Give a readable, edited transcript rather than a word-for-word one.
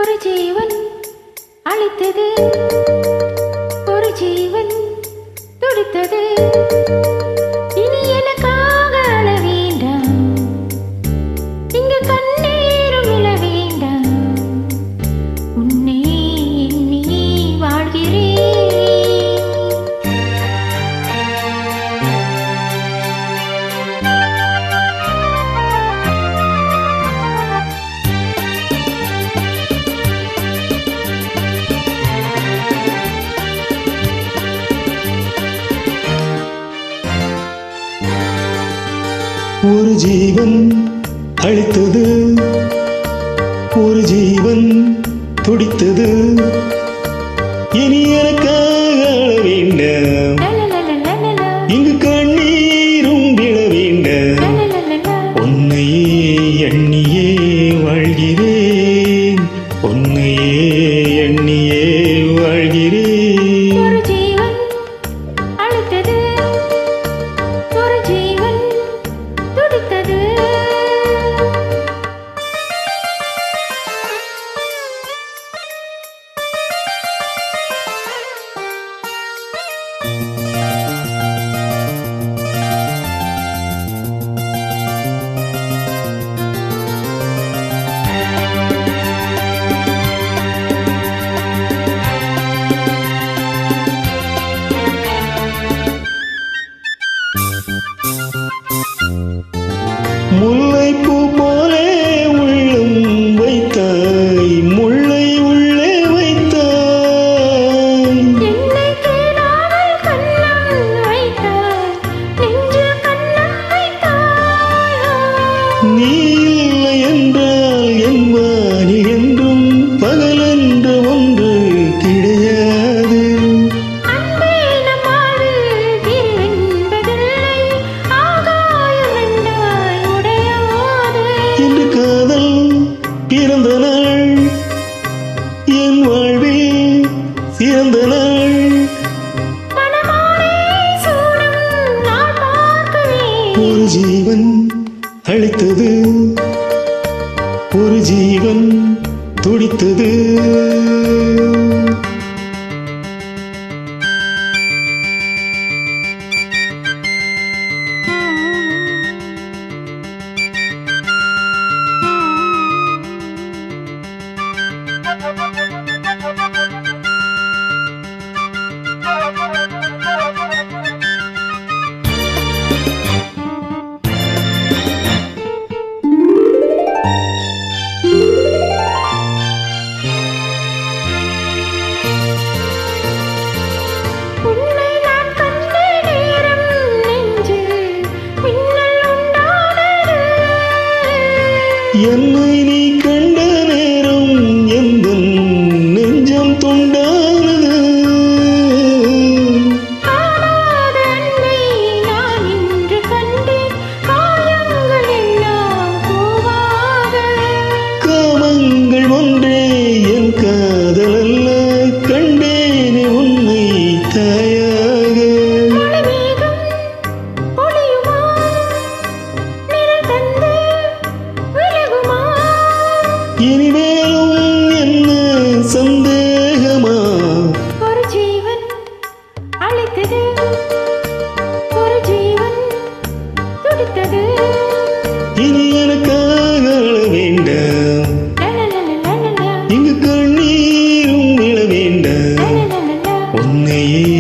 ஒரு ஜீவன் அழைத்தது, ஒரு ஜீவன் துடித்தது. இனி எனக்காக அழ வேண்டாம், இங்கு கண்ணீரும் விழ வேண்டாம். உன்னை எண்ணி வாழ்கிறேன். ஒரு ஜீவன் அழைத்தது, ஒரு ஜீவன் துடித்தது. இனி எனக்காக அழ வேண்டாம், இங்கு கண்ணீரும் விழ வேண்டாம். உன்னையே எண்ணியே வாழ்கிறேன், உன்னையே எண்ணியே வாழ்கிறேன். ஒரு ஜீவன் அழைத்தது, ஒரு ஜீவன் துடித்தது. முல்லைப்பூ போலே உள்ளம் வைத்தாய், முல்லை உள்ளே வைத்தாய். என்னை தேடாமல் கண்ணம் வைத்தாய், நெஞ்சு கண்ணம் வைத்தாய். நீ இல்லை என்றால் என் வானில் என்றும் பகலென்று ஒன்று கிடையாது. அன்பே நம் வாழ்வில் தீர்வென்பதில்லை, ஆகாயம் என்றாய் உடையாது. என்று காதல் பிறந்த நாள், என் வாழ்வில் சிறந்த நாள். மணமாலை சூடும் நாள் பார்க்கவே. ஒரு ஜீவன் அழைத்தது, ஒரு ஜீவன் துடித்தது. உன்னை நான் கண்ட நேரம் நெஞ்சில் மின்னல் உண்டானது. என்னை நீ கண்ட நேரம் எந்தன் நெஞ்சம் துண்டானது. காணாத அன்பை நான் இன்று கண்டேன், காயங்கள் எல்லாம் பூவாக. காமங்கள் ஒன்றே என் காதல் அல்ல, கண்டேனே உன்னை தாயாக. மழைமேகம் பொழியுமா, நிழல் தந்து விலகுமா. இனிமேலும் என்ன சந்தேகமா? ஒரு ஜீவன் அழைத்தது, ஒரு ஜீவன் துடித்தது. இனி எனக்காக அழ வேண்டாம், லலலலலலல, இங்கு கண்ணீரும் விழ வேண்டாம். லலலலலல. உன்னையே